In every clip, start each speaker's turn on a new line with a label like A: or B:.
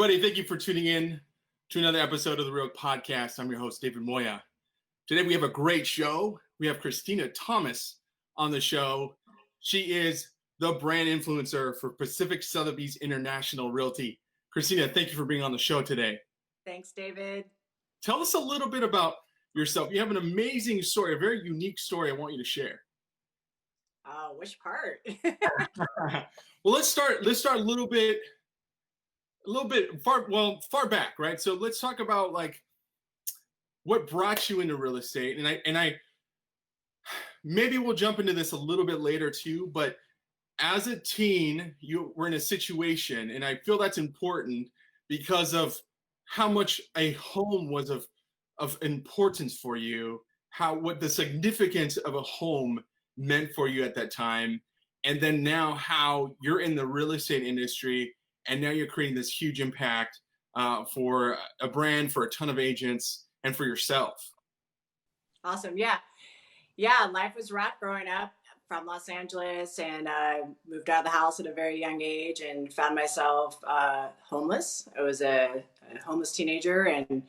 A: everybody. Thank you for tuning in to another episode of the Real Podcast. I'm your host, David Moya. Today we have a great show. We have Christina Thomas on the show. She is the brand influencer for Pacific Sotheby's International Realty. Christina, thank you for being on the show today.
B: Thanks, David.
A: Tell us a little bit about yourself. You have an amazing story, a very unique story I want you to share.
B: Which part?
A: Well, let's start a little bit far back, right? So let's talk about like what brought you into real estate. And I maybe we'll jump into this a little bit later too, but as a teen, you were in a situation, and I feel that's important because of how much a home was of importance for you, what the significance of a home meant for you at that time. And then now how you're in the real estate industry, and now you're creating this huge impact for a brand, for a ton of agents, and for yourself.
B: Awesome. Yeah. Life was rough growing up from Los Angeles, and moved out of the house at a very young age and found myself homeless. I was a homeless teenager and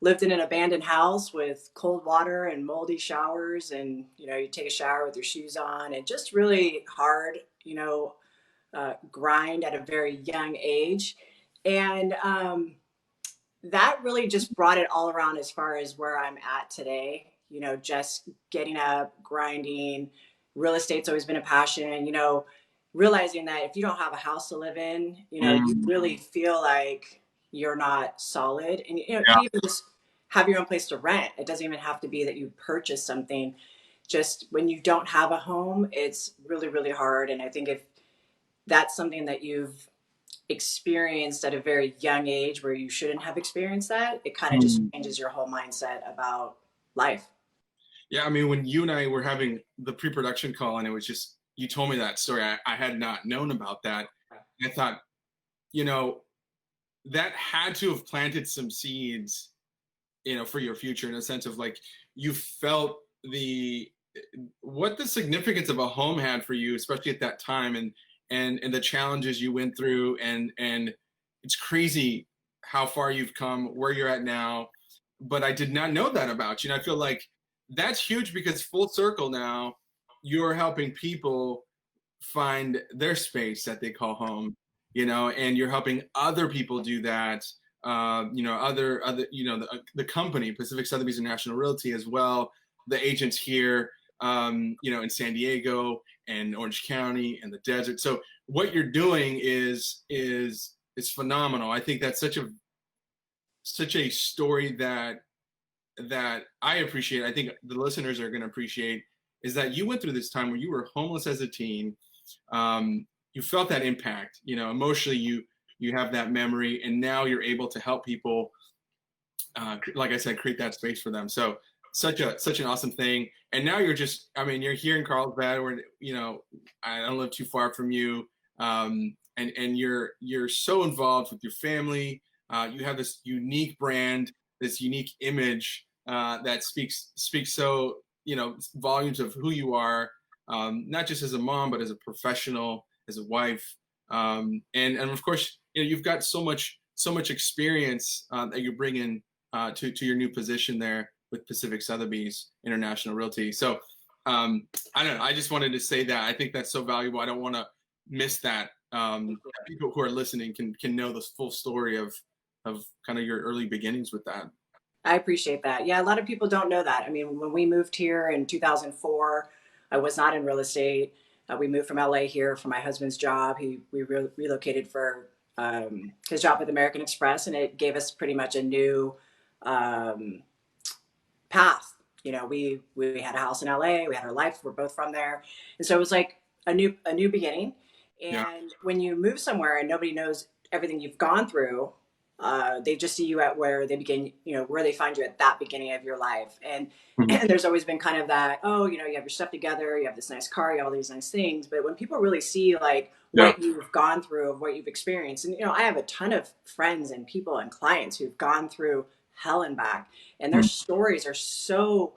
B: lived in an abandoned house with cold water and moldy showers. And, you take a shower with your shoes on, and just really hard, grind at a very young age. And that really just brought it all around as far as where I'm at today, just getting up, grinding. Real estate's always been a passion, realizing that if you don't have a house to live in, you really feel like you're not solid. And, you even just have your own place to rent. It doesn't even have to be that you purchase something. Just when you don't have a home, it's really, really hard. And I think if that's something that you've experienced at a very young age where you shouldn't have experienced that, it kind of just changes your whole mindset about life.
A: Yeah, I mean, when you and I were having the pre-production call, and it was just, you told me that story, I had not known about that. I thought, that had to have planted some seeds, for your future, in a sense of like, you felt what the significance of a home had for you, especially at that time, and the challenges you went through, and it's crazy how far you've come, where you're at now. But I did not know that about you. And I feel like that's huge, because full circle now, you're helping people find their space that they call home, and you're helping other people do that. The company, Pacific Sotheby's International Realty, as well, the agents here, in San Diego and Orange County and the desert. So what you're doing is phenomenal. I think that's such a story that I appreciate. I think the listeners are going to appreciate, is that you went through this time where you were homeless as a teen. You felt that impact, emotionally, you have that memory, and now you're able to help people, like I said, create that space for them. So such an awesome thing. And now you're here in Carlsbad, where, I don't live too far from you. And you're so involved with your family. You have this unique brand, this unique image that speaks so, volumes of who you are, not just as a mom, but as a professional, as a wife. And of course, you've got so much experience that you're bringing to your new position there with Pacific Sotheby's International Realty. So I don't know. I just wanted to say that. I think that's so valuable. I don't want to miss that. People who are listening can know the full story of kind of your early beginnings with that.
B: I appreciate that. Yeah, a lot of people don't know that. I mean, when we moved here in 2004, I was not in real estate. We moved from LA here for my husband's job. We relocated for his job with American Express, and it gave us pretty much a new path. We had a house in LA. We had our life. We're both from there, and so it was like a new beginning. And when you move somewhere and nobody knows everything you've gone through, they just see you at where they begin, where they find you at that beginning of your life. And, and there's always been kind of that, you have your stuff together, you have this nice car, you have all these nice things. But when people really see like what you've gone through, what you've experienced, and, I have a ton of friends and people and clients who've gone through hell and back, and their stories are so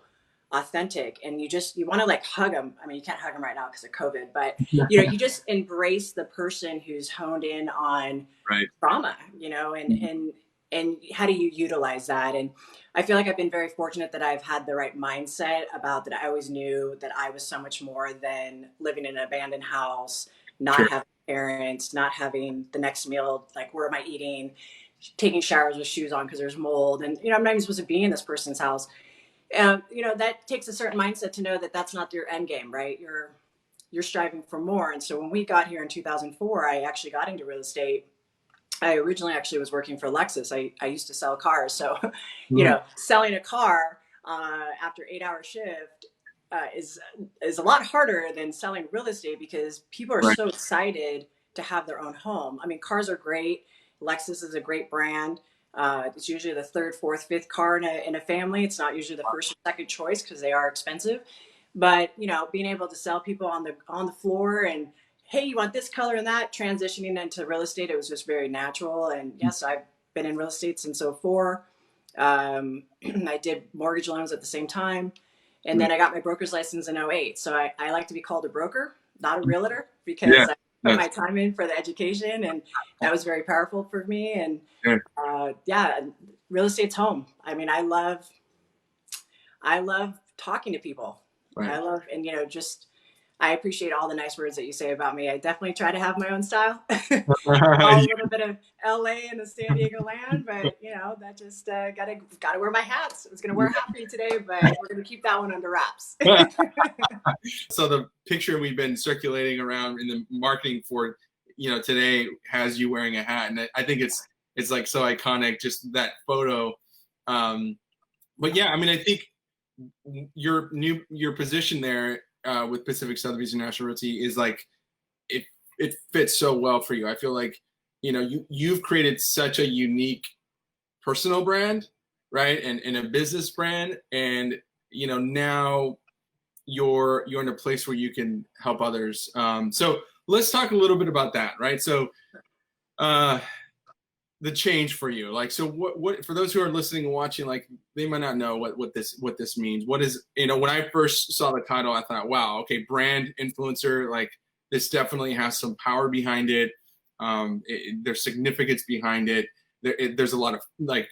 B: authentic, and you want to like hug them. I mean, you can't hug them right now because of COVID, but
A: Yeah.
B: you just embrace the person who's honed in on
A: Right.
B: trauma, and how do you utilize that? And I feel like I've been very fortunate that I've had the right mindset about that. I always knew that I was so much more than living in an abandoned house, not
A: Sure.
B: having parents, not having the next meal, like where am I eating, taking showers with shoes on because there's mold, and I'm not even supposed to be in this person's house. That takes a certain mindset to know that that's not your end game, right? You're striving for more. And so when we got here in 2004, I actually got into real estate. I originally actually was working for Lexus. I used to sell cars. So, selling a car after 8-hour shift is a lot harder than selling real estate because people are
A: Right.
B: so excited to have their own home. I mean, cars are great. Lexus is a great brand. It's usually the third, fourth, fifth car in a family. It's not usually the first or second choice because they are expensive. But being able to sell people on the floor and hey, you want this color and that, transitioning into real estate, it was just very natural. And yes, I've been in real estate since '04. I did mortgage loans at the same time. And then I got my broker's license in '08. So I like to be called a broker, not a realtor, because
A: Yeah.
B: I put my time in for the education, and that was very powerful for me. And real estate's home. I mean, I love talking to people.
A: Right.
B: I love, and I appreciate all the nice words that you say about me. I definitely try to have my own style. A little bit of LA and the San Diego land, but that just gotta wear my hats. I was gonna wear a hat for you today, but we're gonna keep that one under wraps.
A: So the picture we've been circulating around in the marketing for today has you wearing a hat, and I think it's like so iconic, just that photo. But yeah, I mean, I think your position there with Pacific Sotheby's and National Realty is like it fits so well for you. I feel like you've created such a unique personal brand, right, and a business brand, and now you're in a place where you can help others. So let's talk a little bit about that, right? So the change for you, like, so what for those who are listening and watching, like, they might not know what this means. What is, when I first saw the title, I thought, wow, okay, brand influencer, like this definitely has some power behind it. There's significance behind it. There's a lot of like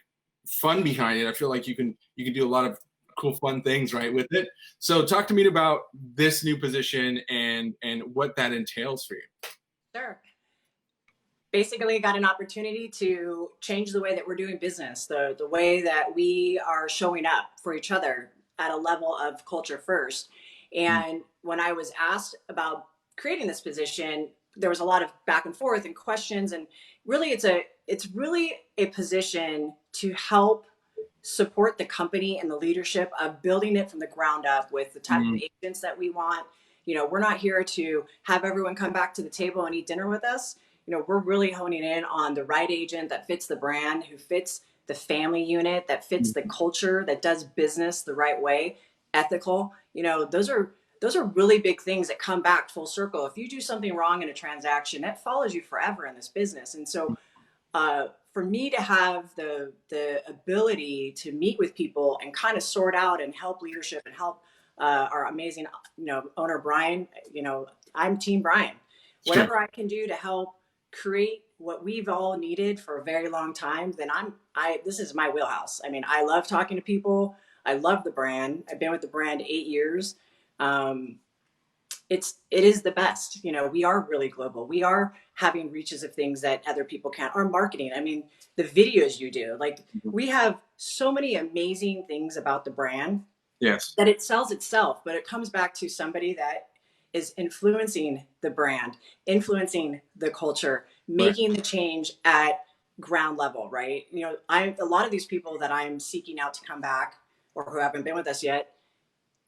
A: fun behind it. I feel like you can do a lot of cool, fun things, right, with it. So talk to me about this new position and what that entails for you.
B: Sure. Basically got an opportunity to change the way that we're doing business, the way that we are showing up for each other at a level of culture first. And when I was asked about creating this position, there was a lot of back and forth and questions. And really, it's really a position to help support the company and the leadership of building it from the ground up with the type of agents that we want. We're not here to have everyone come back to the table and eat dinner with us. We're really honing in on the right agent that fits the brand, who fits the family unit, that fits the culture, that does business the right way, ethical. Those are really big things that come back full circle. If you do something wrong in a transaction, that follows you forever in this business. And so for me to have the ability to meet with people and kind of sort out and help leadership and help our amazing owner Brian, I'm team Brian. Whatever I can do to help create what we've all needed for a very long time, then this is my wheelhouse. I mean, I love talking to people. I love the brand. I've been with the brand 8 years. It is the best. We are really global. We are having reaches of things that other people can't. Our marketing, I mean, the videos you do, like, we have so many amazing things about the brand.
A: Yes.
B: That it sells itself, but it comes back to somebody that is influencing the brand, influencing the culture, making the change at ground level, right? A lot of these people that I'm seeking out to come back or who haven't been with us yet,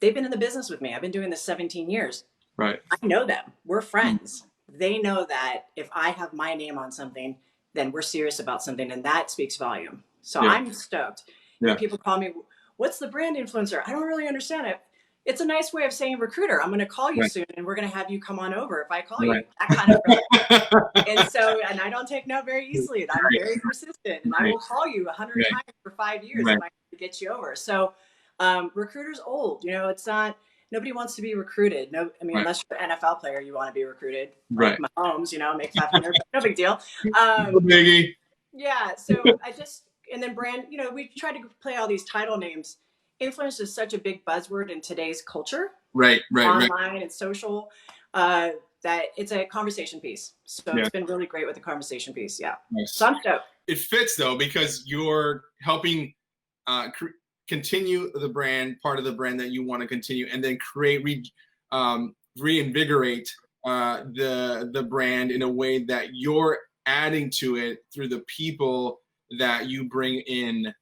B: they've been in the business with me. I've been doing this 17 years.
A: Right.
B: I know them. We're friends. They know that if I have my name on something, then we're serious about something, and that speaks volume. So I'm stoked. People call me, what's the brand influencer? I don't really understand it. It's a nice way of saying recruiter. I'm going to call you soon, and we're going to have you come on over if I call you. That kind of and I don't take no very easily, and I'm very persistent, and I will call you 100 times for 5 years if I can get you over. So Recruiters old, you know, it's not, nobody wants to be recruited. No, I mean,
A: Right.
B: unless you're an NFL player, you want to be recruited, like
A: Right.
B: Mahomes, you know, make 500, no big deal.
A: No biggie.
B: Yeah. So I just, and then brand, you know, we try to play all these title names. Influence is such a big buzzword in today's culture,
A: Right. Right. Right.
B: online and social, uh, that it's a conversation piece. So
A: Yeah.
B: it's been really great with the conversation piece. Yeah. So
A: Nice.
B: I'm stoked.
A: It fits though because you're helping continue the brand, part of the brand that you want to continue, and then reinvigorate the brand in a way that you're adding to it through the people that you bring in.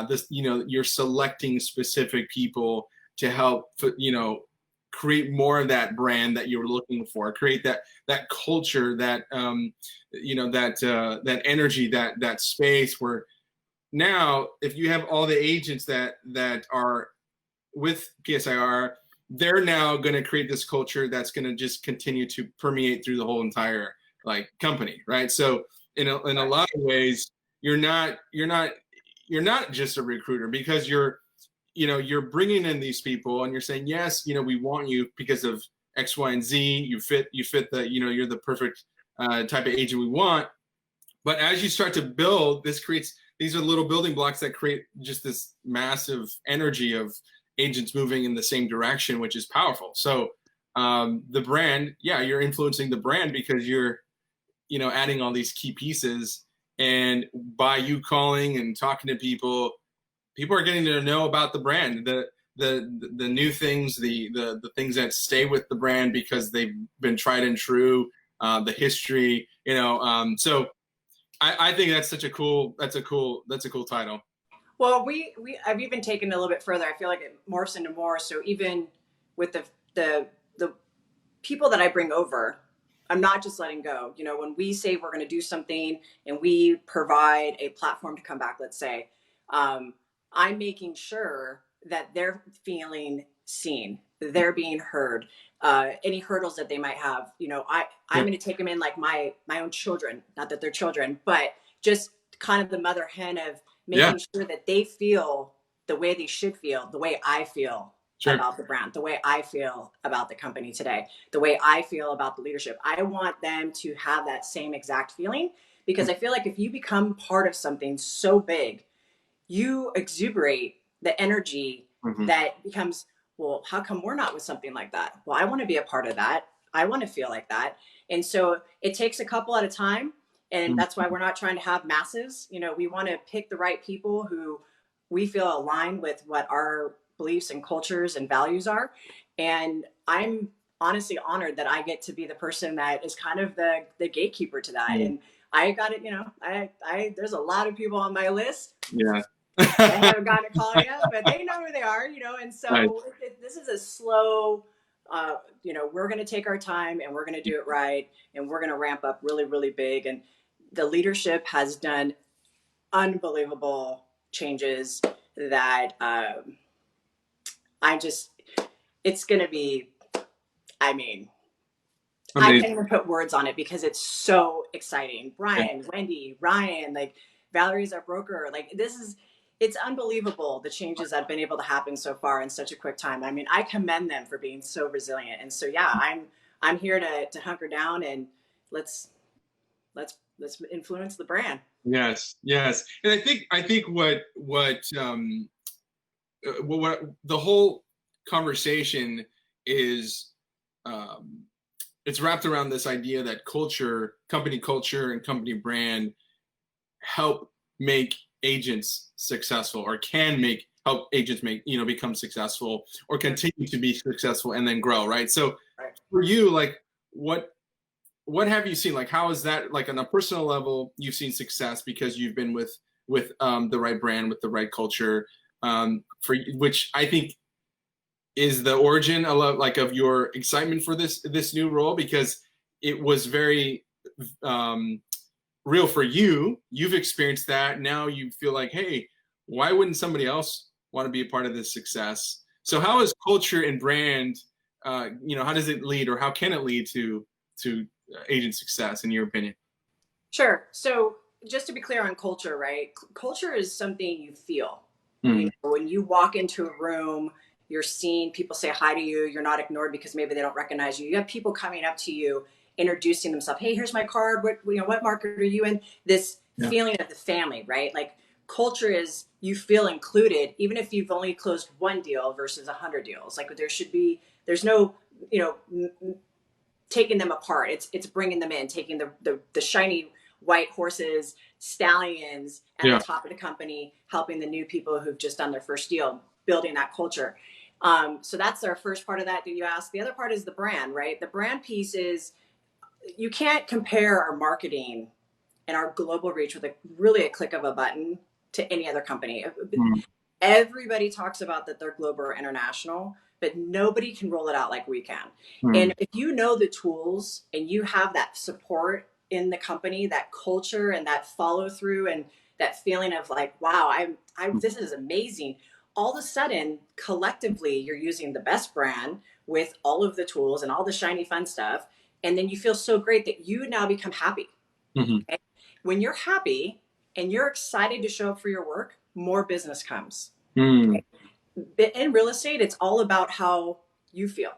A: This, you know, you're selecting specific people to help, you know, create more of that brand that you're looking for, create that culture, that you know, that energy, that space where now if you have all the agents that are with PSIR, they're now going to create this culture that's going to just continue to permeate through the whole entire like company, right? So in a lot of ways, you're not just a recruiter because you're, you know, you're bringing in these people and you're saying, yes, you know, we want you because of X, Y, and Z. You fit the, you know, you're the perfect type of agent we want. But as you start to build, this creates, these are little building blocks that create just this massive energy of agents moving in the same direction, which is powerful. So the brand, yeah, you're influencing the brand because you're, you know, adding all these key pieces. And by you calling and talking to people, people are getting to know about the brand, the new things, the things that stay with the brand because they've been tried and true, the history, you know. So I think that's such a cool, that's a cool title.
B: Well, I've even taken it a little bit further. I feel like it morphs into more. So even with the people that I bring over, I'm not just letting go. You know, when we say we're going to do something and we provide a platform to come back, let's say, um, I'm making sure that they're feeling seen, they're being heard. Any hurdles that they might have, you know, I'm
A: Yeah.
B: going to take them in like my own children. Not that they're children, but just kind of the mother hen of
A: Yeah.
B: making sure that they feel the way they should feel, the way I feel
A: Sure.
B: about the brand, the way I feel about the company today, the way I feel about the leadership. I want them to have that same exact feeling because I feel like if you become part of something so big, you exuberate the energy
A: Mm-hmm.
B: that becomes, well, how come we're not with something like that? Well, I want to be a part of that. I want to feel like that. And so it takes a couple at a time. And that's why we're not trying to have masses. You know, we want to pick the right people who we feel align with what our beliefs and cultures and values are. And I'm honestly honored that I get to be the person that is kind of the gatekeeper to that.
A: Mm-hmm.
B: And I got it, you know, I there's a lot of people on my list.
A: Yeah.
B: I haven't gotten a call yet, but they know who they are, you know. And
A: Nice.
B: so this is a slow, you know, we're going to take our time and we're going to do it right, and we're going to ramp up really, really big. And the leadership has done unbelievable changes that I just, it's going to be, I mean, I
A: Amazing.
B: can't even put words on it because it's so exciting.
A: Yeah.
B: Brian, Wendy, Ryan, like Valerie's our broker. Like this is, it's unbelievable the changes that have been able to happen so far in such a quick time. I mean, I commend them for being so resilient. And so yeah, I'm here to hunker down and let's let's influence the brand.
A: Yes. Yes. And I think what the whole conversation is, it's wrapped around this idea that culture, company culture and company brand help make agents successful, or can make, help agents make, you know, become successful or continue to be successful and then grow, right? So
B: Right.
A: for you, like what have you seen? Like how is that, like on a personal level, you've seen success because you've been with the right brand, with the right culture, for which I think is the origin of like of your excitement for this new role, because it was very um, real for you. You've experienced that. Now you feel like, hey, why wouldn't somebody else want to be a part of this success? So how is culture and brand, you know, how does it lead, or how can it lead to agent success in your opinion?
B: Sure. So just to be clear on culture, right? Culture is something you feel. You
A: Mm.
B: know, when you walk into a room, you're seeing people say hi to you. You're not ignored because maybe they don't recognize you. You have people coming up to you, introducing themselves. Hey, here's my card. What market are you in? This
A: Yeah.
B: feeling of the family, right? Like culture is you feel included, even if you've only closed one deal versus 100 deals. Like there's no, taking them apart. It's bringing them in, taking the shiny white horses, stallions at
A: Yeah.
B: the top of the company, helping the new people who've just done their first deal, building that culture. So that's our first part of that you asked. The other part is the brand, right? The brand piece is you can't compare our marketing and our global reach with really a click of a button to any other company.
A: Mm.
B: Everybody talks about that they're global or international, but nobody can roll it out like we can.
A: Mm.
B: And if you know the tools and you have that support in the company, that culture and that follow through and that feeling of like, wow, this is amazing. All of a sudden, collectively, you're using the best brand with all of the tools and all the shiny fun stuff. And then you feel so great that you now become happy.
A: Mm-hmm.
B: Okay? When you're happy and you're excited to show up for your work, more business comes.
A: Mm.
B: Okay? In real estate, it's all about how you feel.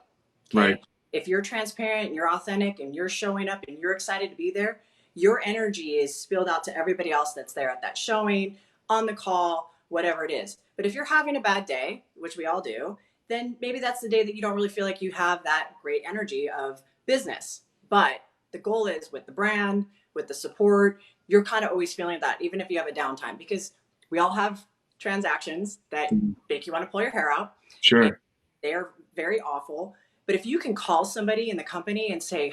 B: Okay?
A: Right.
B: If you're transparent and you're authentic and you're showing up and you're excited to be there, your energy is spilled out to everybody else that's there at that showing, on the call, whatever it is. But if you're having a bad day, which we all do, then maybe that's the day that you don't really feel like you have that great energy of business. But the goal is with the brand, with the support, you're kind of always feeling that, even if you have a downtime, because we all have transactions that make you want to pull your hair out.
A: Sure.
B: They are very awful. But if you can call somebody in the company and say,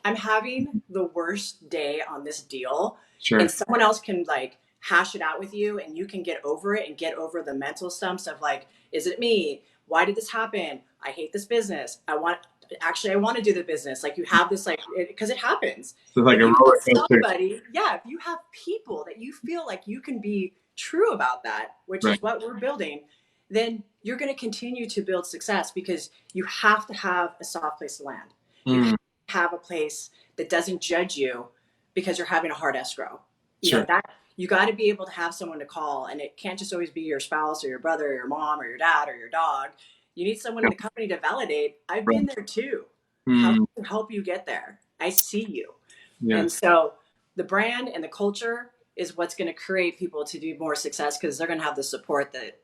B: I'm having the worst day on this deal,
A: Sure.
B: and someone else can like hash it out with you and you can get over it and get over the mental stumps of like, is it me? Why did this happen? I hate this business. I want to do the business. Like you have this, like, because it happens.
A: So like
B: If
A: a
B: you
A: roller
B: have
A: coaster.
B: somebody, yeah, if you have people that you feel like you can be true about that, which
A: Right.
B: is what we're building, then you're going to continue to build success because you have to have a soft place to land. You have to have a place that doesn't judge you because you're having a hard escrow. You know, that you got to be able to have someone to call, and it can't just always be your spouse or your brother or your mom or your dad or your dog. You need someone in the company to validate. I've been there too. How can I help you get there? I see you.
A: Yes.
B: And so the brand and the culture is what's going to create people to do more success because they're going to have the support that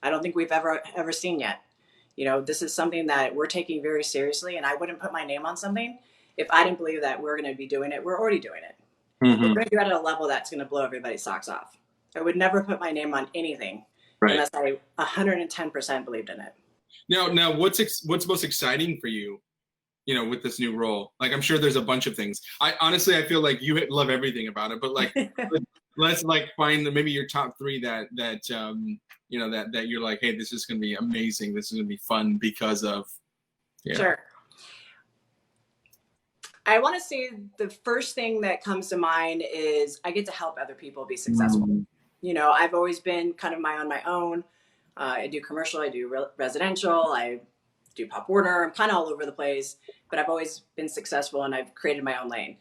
B: I don't think we've ever seen yet. You know, this is something that we're taking very seriously, and I wouldn't put my name on something if I didn't believe that we're going to be doing it. We're already doing it.
A: Mm-hmm.
B: We're going to do it at a level that's going to blow everybody's socks off. I would never put my name on anything unless I 110% believed in it.
A: Now, what's most exciting for you? You know, with this new role, like I'm sure there's a bunch of things. I honestly feel like you love everything about it, but like let's like find maybe your top three that you know that you're like, hey, this is gonna be amazing. This is gonna be fun because of. Yeah.
B: Sure. I want to say the first thing that comes to mind is I get to help other people be successful.
A: Mm-hmm.
B: You know, I've always been kind of on my own. I do commercial, I do residential, I do Pop Warner. I'm kind of all over the place, but I've always been successful and I've created my own lane.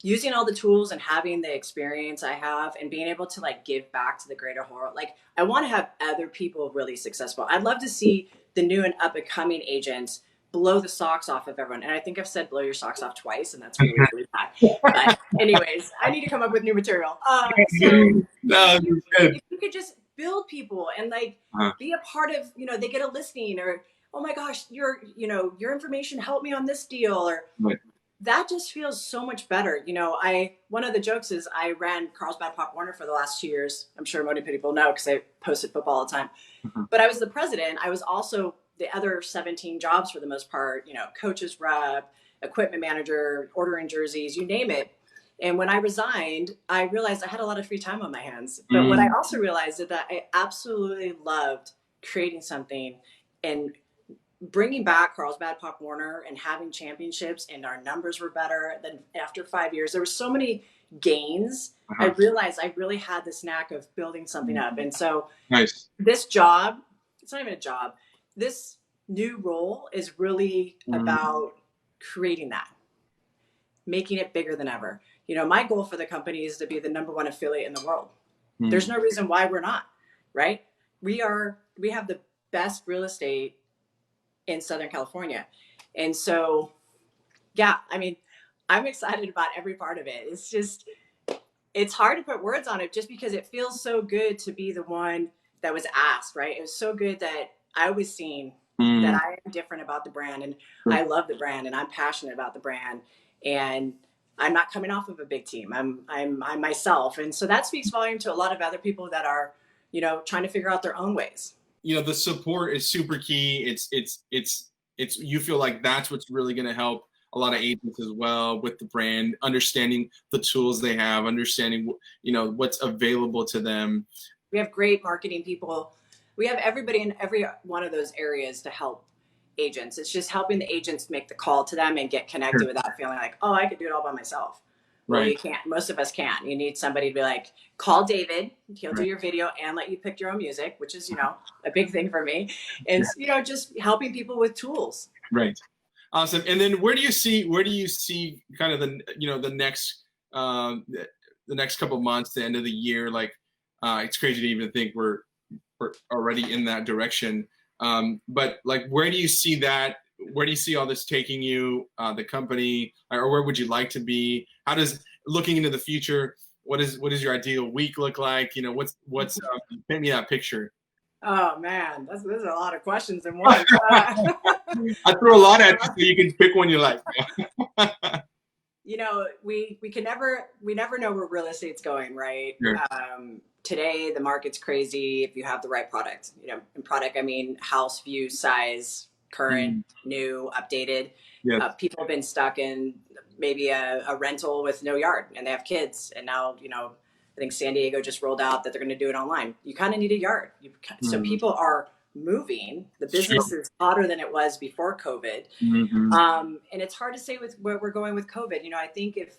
B: Using all the tools and having the experience I have and being able to like give back to the greater whole, like I want to have other people really successful. I'd love to see the new and up and coming agents blow the socks off of everyone. And I think I've said blow your socks off twice, and that's really, really bad. But anyways, I need to come up with new material. If you could just build people and like be a part of, you know, they get a listing or, oh my gosh, your information helped me on this deal or that just feels so much better. You know, one of the jokes is I ran Carlsbad Pop Warner for the last 2 years. I'm sure many people know because I posted football all the time. But I was the president. I was also the other 17 jobs for the most part, you know, coaches rep, equipment manager, ordering jerseys, you name it. And when I resigned, I realized I had a lot of free time on my hands. But what I also realized is that I absolutely loved creating something and bringing back Carlsbad Pop Warner and having championships, and our numbers were better. Then after 5 years, there were so many gains. I realized I really had this knack of building something up. And so this job, it's not even a job. This new role is really about creating that, making it bigger than ever. You know, my goal for the company is to be the #1 affiliate in the world. There's no reason why we're not, right? We have the best real estate in Southern California. And so, yeah, I mean, I'm excited about every part of it. It's just, it's hard to put words on it just because it feels so good to be the one that was asked, right? It was so good that I was seen that I am different about the brand and I love the brand and I'm passionate about the brand and I'm not coming off of a big team. I'm myself. And so that speaks volume to a lot of other people that are, you know, trying to figure out their own ways.
A: You know, the support is super key. It's you feel like that's what's really going to help a lot of agents as well with the brand, understanding the tools they have, understanding, you know, what's available to them.
B: We have great marketing people. We have everybody in every one of those areas to help agents. It's just helping the agents make the call to them and get connected without feeling like, oh, I could do it all by myself. Well, you can't. Most of us can't. You need somebody to be like, call David. He'll do your video and let you pick your own music, which is, you know, a big thing for me. And, you know, just helping people with tools.
A: Right. Awesome. And then where do you see kind of the, you know, the next couple of months, the end of the year? Like, it's crazy to even think we're already in that direction. But like, where do you see that? Where do you see all this taking you, the company, or where would you like to be? How does, looking into the future, what does your ideal week look like? You know, what's paint me that picture.
B: Oh man, there's a lot of questions in one.
A: I threw a lot at you, so you can pick one you like.
B: You know, we never know where real estate's going, right?
A: Sure.
B: Today the market's crazy if you have the right product. You know, in product I mean house view, size, current, new, updated.
A: Yes.
B: People have been stuck in maybe a rental with no yard and they have kids. And now, you know, I think San Diego just rolled out that they're going to do it online. You kind of need a yard. So people are moving. The business is hotter than it was before COVID. And it's hard to say with where we're going with COVID. You know, I think if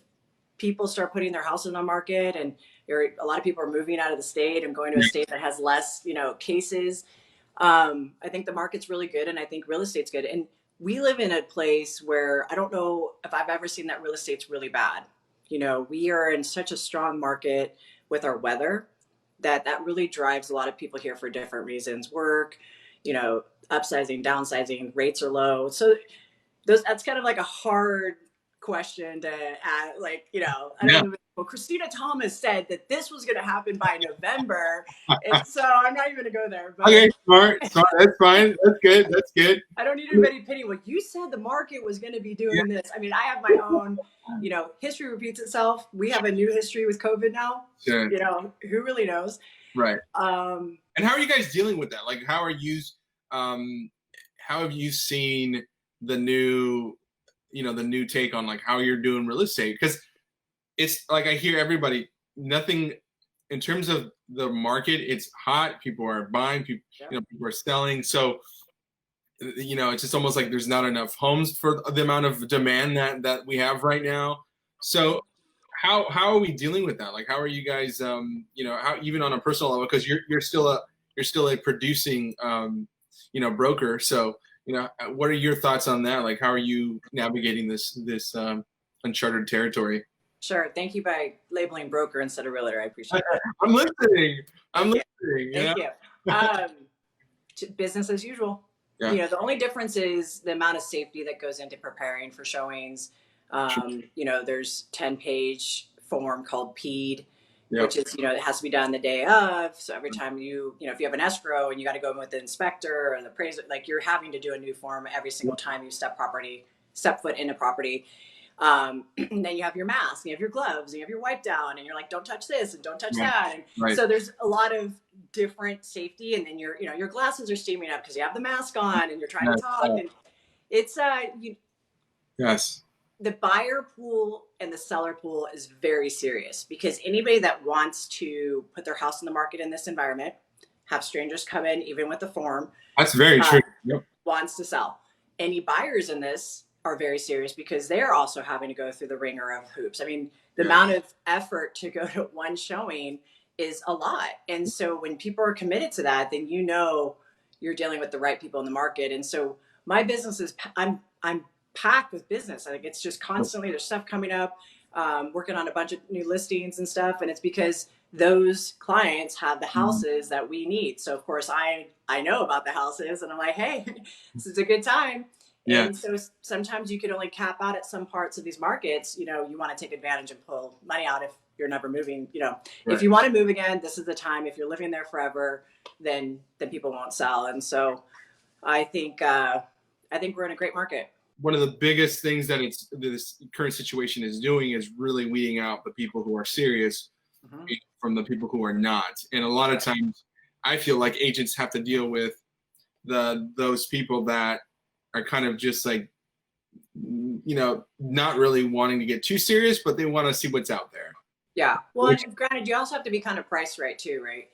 B: people start putting their house on the market and a lot of people are moving out of the state and going to a state that has less, you know, cases, I think the market's really good. And I think real estate's good. And we live in a place where I don't know if I've ever seen that real estate's really bad. You know, we are in such a strong market with our weather that really drives a lot of people here for different reasons. Work, you know, upsizing, downsizing, rates are low. So that's kind of like a hard question to add. Like, you know, I don't know. Well, Christina Thomas said that this was going to happen by November. And so I'm not even going to go there. But
A: okay, smart. That's fine. That's good.
B: I don't need anybody pity. Well, you said the market was going to be doing this. I mean, I have my own, you know, history repeats itself. We have a new history with COVID now.
A: Sure.
B: You know, who really knows?
A: Right. And how are you guys dealing with that? Like, how have you seen the new take on like how you're doing real estate? Because it's like I hear everybody, nothing in terms of the market, it's hot. People are buying, people are selling. So, you know, it's just almost like there's not enough homes for the amount of demand that we have right now. So how are we dealing with that? Like, how are you guys, you know, how, even on a personal level, because you're still a producing, you know, broker. So, you know, what are your thoughts on that? Like, how are you navigating this uncharted territory?
B: Sure. Thank you by labeling broker instead of realtor. I appreciate it.
A: I'm listening.
B: Thank you. Business as usual. Yeah. You know, the only difference is the amount of safety that goes into preparing for showings. You know, there's 10-page form called PED, which is, you know, it has to be done the day of. So every time you know, if you have an escrow and you got to go in with the inspector or the appraiser, like you're having to do a new form every single time you step foot in a property. And then you have your mask, you have your gloves, and you have your wipe down, and you're like, don't touch this and don't touch that. And so there's a lot of different safety. And then your glasses are steaming up because you have the mask on and you're trying to talk. And it's the buyer pool and the seller pool is very serious because anybody that wants to put their house on the market in this environment, have strangers come in, even with the form.
A: That's very true.
B: Wants to sell. Any buyers in this are very serious because they're also having to go through the ringer of hoops. I mean, the amount of effort to go to one showing is a lot. And so when people are committed to that, then you know you're dealing with the right people in the market. And so my business is, I'm packed with business. I think it's just constantly, there's stuff coming up, working on a bunch of new listings and stuff. And it's because those clients have the houses that we need. So of course I know about the houses, and I'm like, hey, this is a good time.
A: Yeah.
B: And so sometimes you can only cap out at some parts of these markets. You know, you want to take advantage and pull money out if you're never moving. You know,
A: Right.
B: if you want to move again, this is the time. If you're living there forever, then people won't sell. And so I think we're in a great market.
A: One of the biggest things that this current situation is doing is really weeding out the people who are serious from the people who are not. And a lot of times I feel like agents have to deal with those people that are kind of just like, you know, not really wanting to get too serious, but they want to see what's out there.
B: Yeah. Well, and granted, you also have to be kind of priced right too, right?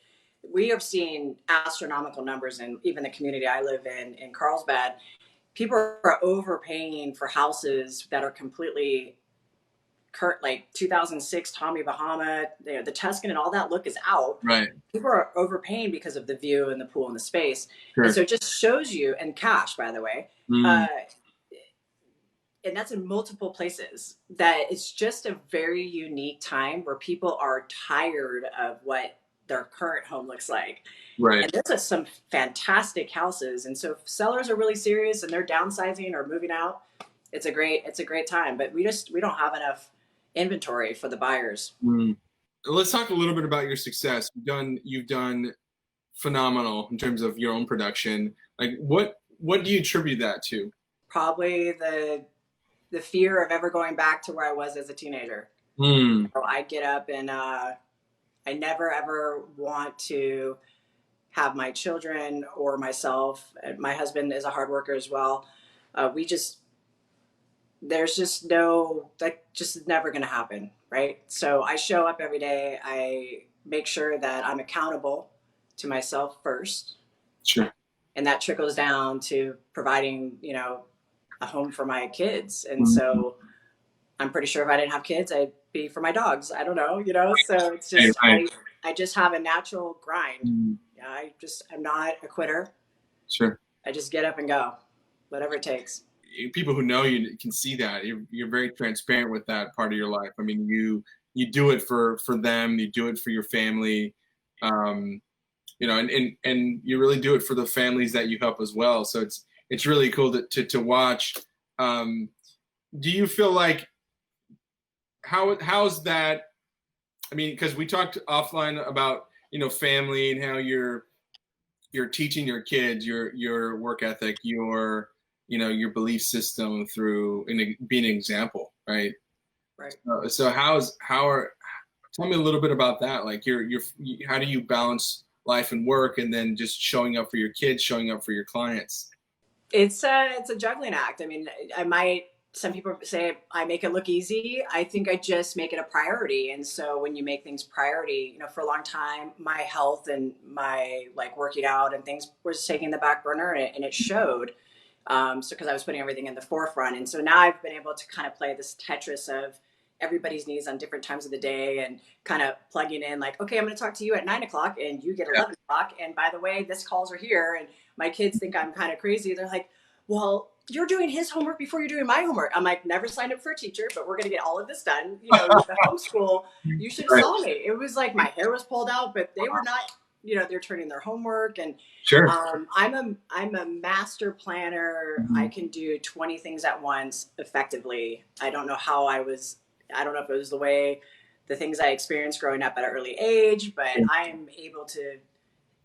B: We have seen astronomical numbers in even the community I live in Carlsbad. People are overpaying for houses that are completely like 2006 Tommy Bahama, you know, the Tuscan and all that look is out.
A: Right.
B: People are overpaying because of the view and the pool and the space.
A: Sure.
B: And so it just shows you, and cash, by the way, and that's in multiple places, that it's just a very unique time where people are tired of what their current home looks like.
A: Right.
B: And those are some fantastic houses. And so if sellers are really serious and they're downsizing or moving out, it's a great time. But we don't have enough inventory for the buyers.
A: Let's talk a little bit about your success. You've done phenomenal in terms of your own production. Like what do you attribute that to?
B: Probably the fear of ever going back to where I was as a teenager.
A: So
B: I get up and I never ever want to have my children or myself. My husband is a hard worker as well. There's just just never going to happen. Right. So I show up every day. I make sure that I'm accountable to myself first.
A: Sure.
B: And that trickles down to providing, you know, a home for my kids. And so I'm pretty sure if I didn't have kids, I'd be for my dogs. I don't know, you know, so it's just, I just have a natural grind. I'm not a quitter.
A: Sure.
B: I just get up and go, whatever it takes.
A: People who know you can see that you're very transparent with that part of your life. I mean, you do it for them, you do it for your family, you know, and you really do it for the families that you help as well. So it's really cool to watch. Do you feel like how's that? I mean, because we talked offline about, you know, family and how you're teaching your kids your work ethic, your belief system through being an example, right?
B: Right.
A: So tell me a little bit about that. Like how do you balance life and work, and then just showing up for your kids, showing up for your clients?
B: It's a juggling act. I mean, some people say I make it look easy. I think I just make it a priority. And so when you make things priority, you know, for a long time, my health and my working out and things was taking the back burner, and it showed. So because I was putting everything in the forefront. And so now I've been able to kind of play this Tetris of everybody's needs on different times of the day, and kind of plugging in like, okay, I'm going to talk to you at 9:00 and you get 11 o'clock. And by the way, this calls are here. And my kids think I'm kind of crazy. They're like, well, you're doing his homework before you're doing my homework. I'm like, never signed up for a teacher, but we're going to get all of this done. You know, the homeschool, you should have saw me. It was like my hair was pulled out, but they were not, you know, they're turning their homework. And
A: sure.
B: I'm a master planner. I can do 20 things at once effectively. I don't know if it was the things I experienced growing up at an early age, but I am able to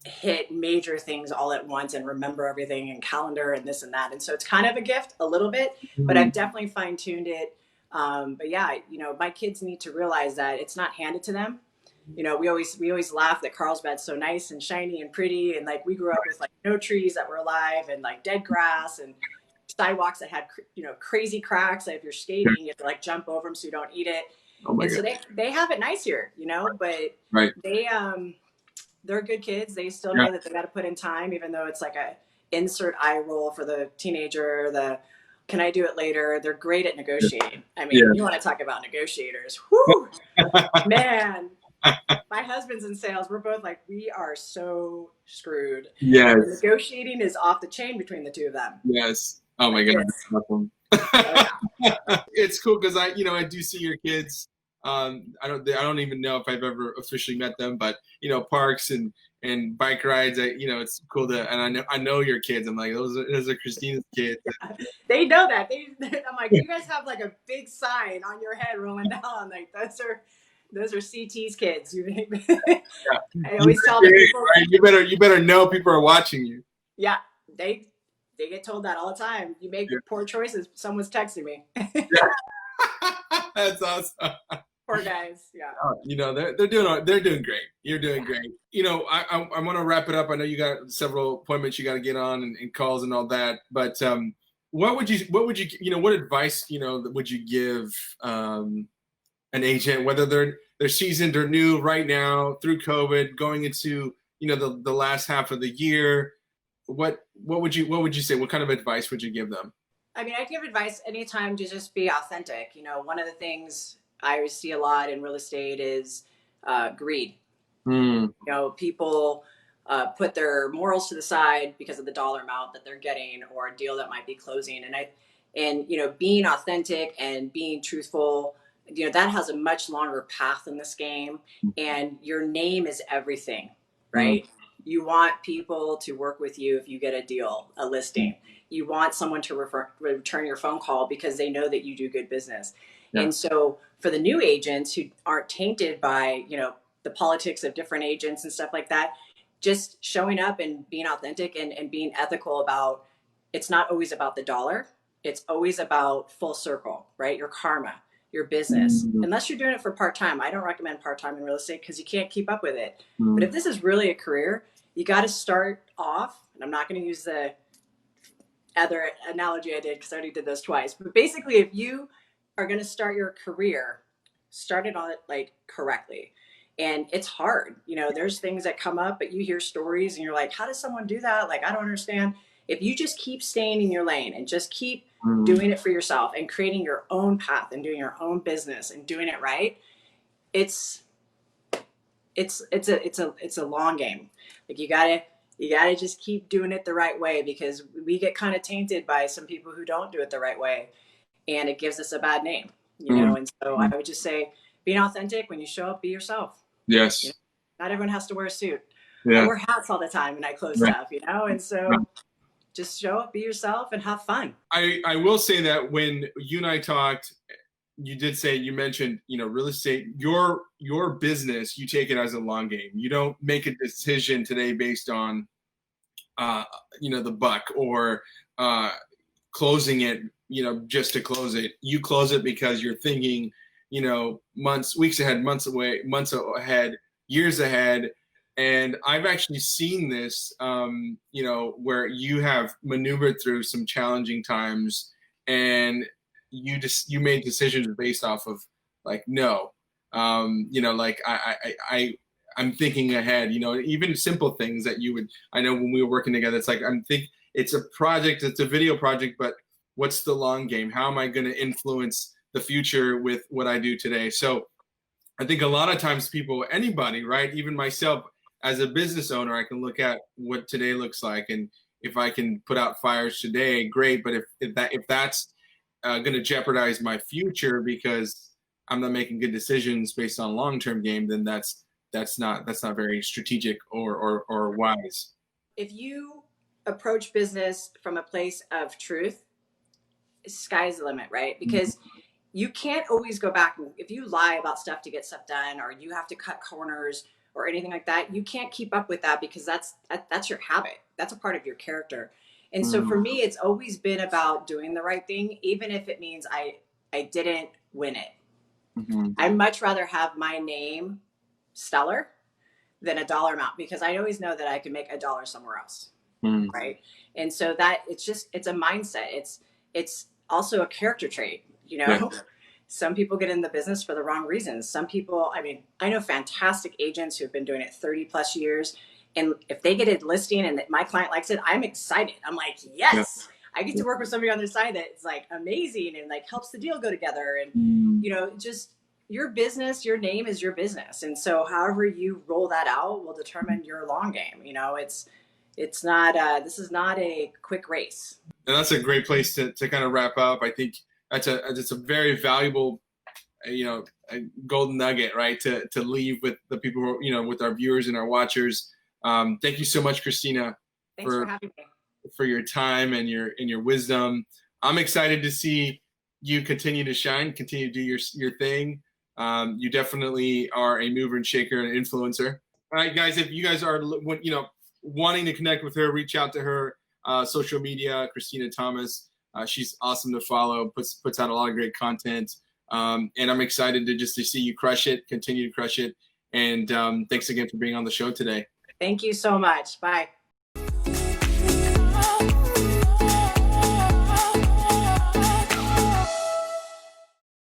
B: hit major things all at once and remember everything and calendar and this and that. And so it's kind of a gift a little bit, but I've definitely fine-tuned it. But yeah, you know, my kids need to realize that it's not handed to them. You know, we always laugh that Carlsbad's so nice and shiny and pretty. And we grew up with no trees that were alive and dead grass and sidewalks that had, you know, crazy cracks that if you're skating, you have to jump over them so you don't eat it.
A: Oh my God.
B: So they have it nice here, you know, but they're good kids. They still know that they got to put in time, even though it's a insert eye roll for the teenager. Can I do it later? They're great at negotiating. I mean, you want to talk about negotiators. Whoo, man. My husband's in sales. We're both we are so screwed.
A: Yes.
B: The negotiating is off the chain between the two of them.
A: Yes. Oh my God.
B: Yes.
A: It's cool because I do see your kids I don't even know if I've ever officially met them, but parks and bike rides. It's cool to, and I know your kids. I'm like, those are Christina's kids.
B: Yeah. They know that. I'm like, you guys have like a big sign on your head rolling down. Like those are CT's kids.
A: Yeah.
B: I always tell the people.
A: Right? You better know people are watching you.
B: Yeah, they get told that all the time. You make poor choices. Someone's texting me.
A: Yeah. That's awesome.
B: Poor guys. Yeah.
A: They're doing great. You're doing great. I want to wrap it up. I know you got several appointments you got to get on and calls and all that. But what advice would you give an agent, whether they're seasoned or new right now through COVID, going into the last half of the year? What would you say? What kind of advice would you give them?
B: I mean, I give advice anytime to just be authentic. One of the things I see a lot in real estate is greed. People put their morals to the side because of the dollar amount that they're getting or a deal that might be closing. And being authentic and being truthful, that has a much longer path in this game. And your name is everything, right? You want people to work with you if you get a deal, a listing. You want someone to return your phone call because they know that you do good business. Yeah. And so for the new agents who aren't tainted by, the politics of different agents and stuff like that, just showing up and being authentic and being ethical about, it's not always about the dollar. It's always about full circle, right? Your karma, your business. Unless you're doing it for part-time. I don't recommend part-time in real estate because you can't keep up with it. But if this is really a career, you got to start off, and I'm not going to use the other analogy I did because I already did those twice. But basically, if you are going to start your career, start it on it like correctly. And it's hard. There's things that come up, but you hear stories and you're like, how does someone do that? Like, I don't understand. If you just keep staying in your lane and just keep doing it for yourself and creating your own path and doing your own business and doing it right, it's a long game. Like you gotta just keep doing it the right way, because we get kind of tainted by some people who don't do it the right way, and it gives us a bad name, And so I would just say, being authentic, when you show up, be yourself.
A: Yes.
B: Not everyone has to wear a suit.
A: Yeah.
B: I wear hats all the time and I close stuff, And so just show up, be yourself, and have fun.
A: I will say that when you and I talked, you mentioned, real estate, your business, you take it as a long game. You don't make a decision today based on, the buck or closing it, just to close it. You close it because you're thinking, months, weeks ahead, months ahead, years ahead. And I've actually seen this, where you have maneuvered through some challenging times, and you made decisions based off of like, no, like I'm thinking ahead, even simple things that I know when we were working together, it's like, it's a project, it's a video project, but what's the long game? How am I going to influence the future with what I do today? So I think a lot of times anybody, right? Even myself as a business owner, I can look at what today looks like. And if I can put out fires today, great. But if that's going to jeopardize my future because I'm not making good decisions based on long-term game, then that's not very strategic or wise.
B: If you approach business from a place of truth, sky's the limit, right? Because you can't always go back. If you lie about stuff to get stuff done, or you have to cut corners or anything like that, you can't keep up with that, because that's your habit. That's a part of your character. And so for me, it's always been about doing the right thing, even if it means I didn't win it. I'd much rather have my name stellar than a dollar amount, because I always know that I can make $1 somewhere else. Right. And so that it's a mindset. It's also a character trait, Yeah. Some people get in the business for the wrong reasons. Some people, I know fantastic agents who've been doing it 30 plus years. And if they get a listing and my client likes it, I'm excited. I'm like, yes, I get to work with somebody on their side that's like amazing and like helps the deal go together. And, just your business, your name is your business. And so however you roll that out will determine your long game. It's not, this is not a quick race.
A: And that's a great place to kind of wrap up. I think it's a very valuable a golden nugget, right? To leave with the people who, with our viewers and our watchers. Thank you so much, Christina,
B: Thanks for having me.
A: for your time and your wisdom. I'm excited to see you continue to shine, continue to do your thing. You definitely are a mover and shaker and influencer. All right, guys, if you guys are wanting to connect with her, reach out to her. Social media, Christina Thomas. She's awesome to follow. Puts out a lot of great content. And I'm excited to see you crush it, continue to crush it. And thanks again for being on the show today.
B: Thank you so much. Bye.